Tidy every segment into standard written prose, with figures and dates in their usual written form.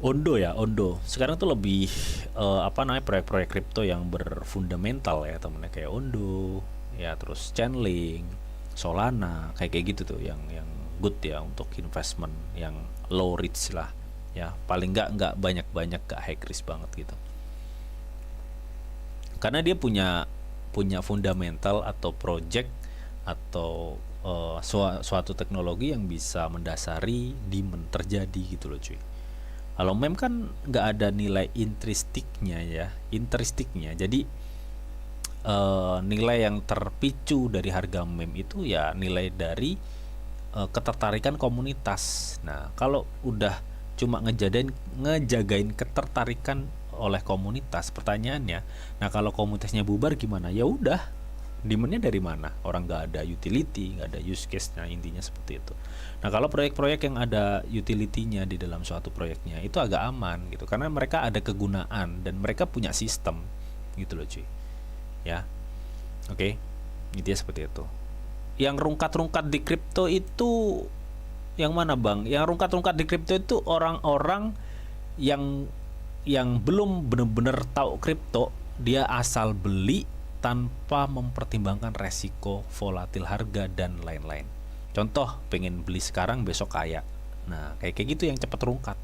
Ondo ya, Ondo. Sekarang tuh lebih apa namanya, proyek-proyek kripto yang berfundamental ya temennya, kayak Ondo, ya terus Chainlink, Solana, kayak kayak gitu tuh yang good ya untuk investment yang low risk lah. Ya, paling nggak banyak-banyak, nggak high risk banget gitu. Karena dia punya punya fundamental atau project atau suatu teknologi yang bisa mendasari demand terjadi gitu loh cuy. Kalau meme kan nggak ada nilai intristiknya ya, intristiknya. Jadi nilai yang terpicu dari harga meme itu ya nilai dari ketertarikan komunitas. Nah, kalau udah cuma ngejagain ketertarikan oleh komunitas, pertanyaannya, nah kalau komunitasnya bubar gimana? Ya udah, demandnya dari mana? Orang nggak ada utility, nggak ada use case, nah intinya seperti itu. Nah kalau proyek-proyek yang ada utility-nya di dalam suatu proyeknya itu agak aman gitu, karena mereka ada kegunaan dan mereka punya sistem gitu loh cuy. Ya, oke, intinya seperti itu. Yang rungkat-rungkat di kripto itu yang mana bang? Yang rungkat-rungkat di kripto itu orang-orang yang belum benar-benar tahu kripto, dia asal beli tanpa mempertimbangkan resiko volatil harga dan lain-lain. Contoh, pengen beli sekarang besok kaya. Nah, kayak gitu yang cepat rungkat.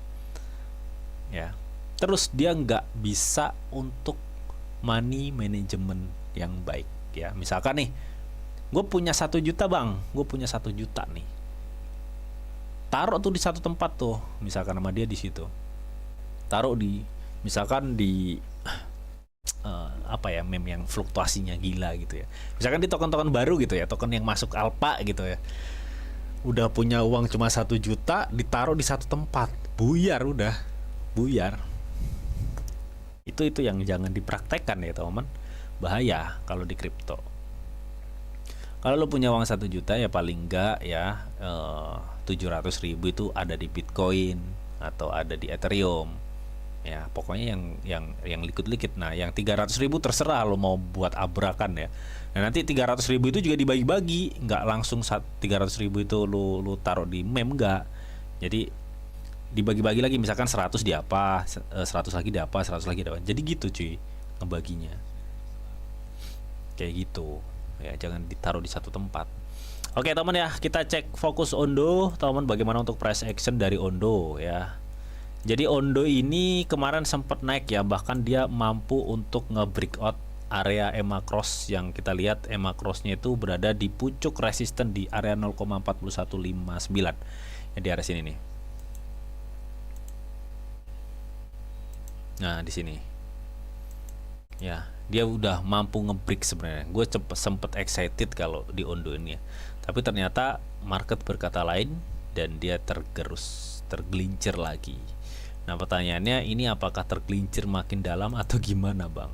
Ya. Terus dia nggak bisa untuk money management yang baik. Ya, misalkan nih, gue punya 1 juta bang, gue punya 1 juta nih. Taruh tuh di satu tempat tuh, misalkan sama dia di situ. Taruh di, misalkan di apa ya, meme yang fluktuasinya gila gitu ya. Misalkan di token-token baru gitu ya, token yang masuk alpha gitu ya. Udah punya uang cuma 1 juta, ditaruh di satu tempat, buyar udah, buyar. Itu yang jangan dipraktekkan ya teman, bahaya kalau di kripto. Kalau lo punya uang 1 juta ya paling enggak ya 700.000 itu ada di Bitcoin atau ada di Ethereum. Ya pokoknya yang liquid-liquid. Nah yang 300.000 terserah lo mau buat abrakan ya. Nah nanti 300.000 itu juga dibagi-bagi, nggak langsung 300.000 itu lo taruh di meme, nggak. Jadi dibagi-bagi lagi, misalkan 100 di apa, 100 lagi di apa, 100 lagi di apa. Jadi gitu cuy ngebaginya, kayak gitu ya, jangan ditaruh di satu tempat. Oke teman ya, kita cek fokus Ondo teman, bagaimana untuk price action dari Ondo ya. Jadi Ondo ini kemarin sempat naik ya, bahkan dia mampu untuk nge-breakout area EMA Cross. Yang kita lihat EMA Cross-nya itu berada di pucuk resisten di area 0,4159 ya, di area sini nih. Nah di sini ya, dia udah mampu nge-break sebenarnya. Gue sempet excited kalau di Ondo ini ya, tapi ternyata market berkata lain dan dia tergelincir lagi. Nah pertanyaannya ini, apakah tergelincir makin dalam atau gimana bang?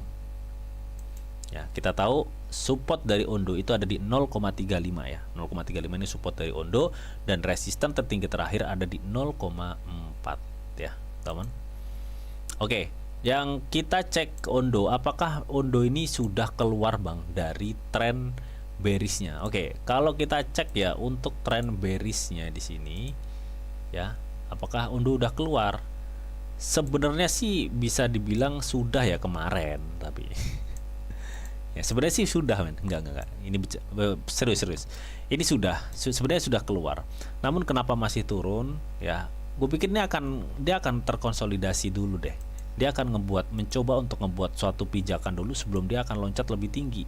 Ya kita tahu support dari Ondo itu ada di 0,35 ya, 0,35 ini support dari Ondo, dan resisten tertinggi terakhir ada di 0,4 ya teman. Oke, yang kita cek Ondo, apakah Ondo ini sudah keluar bang dari tren bearishnya? Oke, kalau kita cek ya untuk tren bearishnya di sini ya, apakah Ondo udah keluar? Sebenarnya sih bisa dibilang sudah ya kemarin, tapi ya sebenarnya sih sudah men, enggak, ini serius, ini sebenarnya sudah keluar. Namun kenapa masih turun ya? Gue pikir dia akan terkonsolidasi dulu deh. Dia akan mencoba untuk ngebuat suatu pijakan dulu sebelum dia akan loncat lebih tinggi.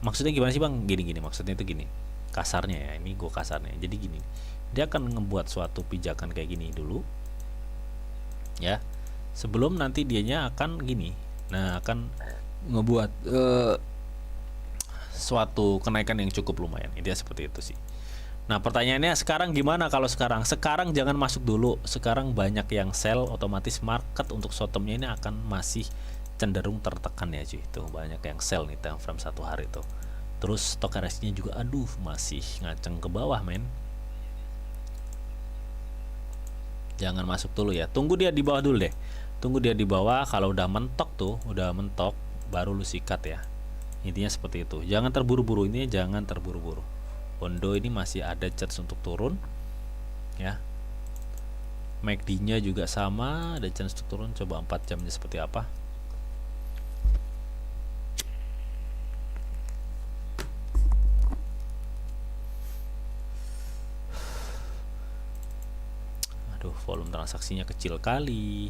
Maksudnya gimana sih bang? Gini, maksudnya itu gini, kasarnya ya, ini gue kasarnya. Jadi gini, dia akan ngebuat suatu pijakan kayak gini dulu ya, sebelum nanti dianya akan gini, nah akan ngebuat suatu kenaikan yang cukup lumayan. Intinya seperti itu sih. Nah pertanyaannya sekarang gimana? Kalau sekarang jangan masuk dulu. Sekarang banyak yang sell, otomatis market untuk short termnya ini akan masih cenderung tertekan ya cuy. Tuh banyak yang sell nih time frame 1 hari tuh. Terus stochasticnya juga aduh masih ngaceng ke bawah men. Jangan masuk dulu ya, tunggu dia di bawah dulu deh. Tunggu dia di bawah, kalau udah mentok tuh, udah mentok baru lu sikat ya. Intinya seperti itu, jangan terburu-buru. Ini jangan terburu-buru. Ondo ini masih ada chance untuk turun ya, MACD-nya juga sama, ada chance untuk turun. Coba 4 jamnya seperti apa. Aduh, volume transaksinya kecil kali.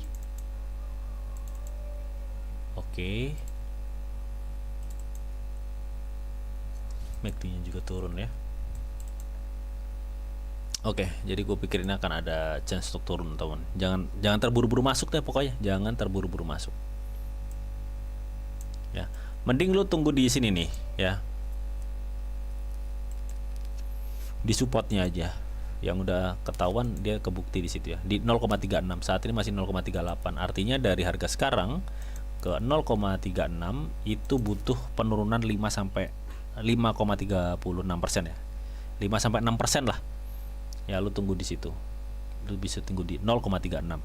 Oke. MACD-nya juga turun ya. Oke, jadi gue pikir ini akan ada chance untuk turun, teman. Jangan terburu-buru masuk deh pokoknya. Jangan terburu-buru masuk. Ya, mending lu tunggu di sini nih, ya. Di supportnya aja. Yang udah ketahuan dia kebukti di situ ya. Di 0,36. Saat ini masih 0,38. Artinya dari harga sekarang ke 0,36 itu butuh penurunan 5,36% ya. 5 sampai 6% lah. Ya, lu tunggu di situ. Lu bisa tunggu di 0,36.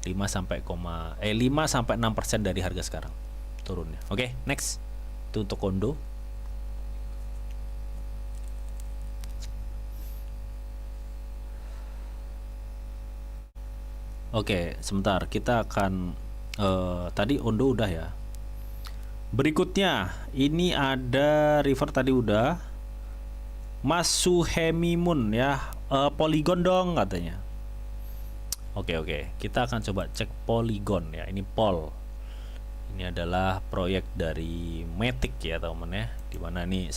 5 sampai 6% dari harga sekarang turunnya. Oke, next. Itu untuk kondo. Oke, sebentar. Kita akan tadi Ondo udah ya. Berikutnya, ini ada River tadi udah. Mas Suhemimun ya, Polygon dong katanya. Oke, kita akan coba cek Polygon ya. Ini Pol. Ini adalah proyek dari Matic ya teman-teman ya. Dimana ini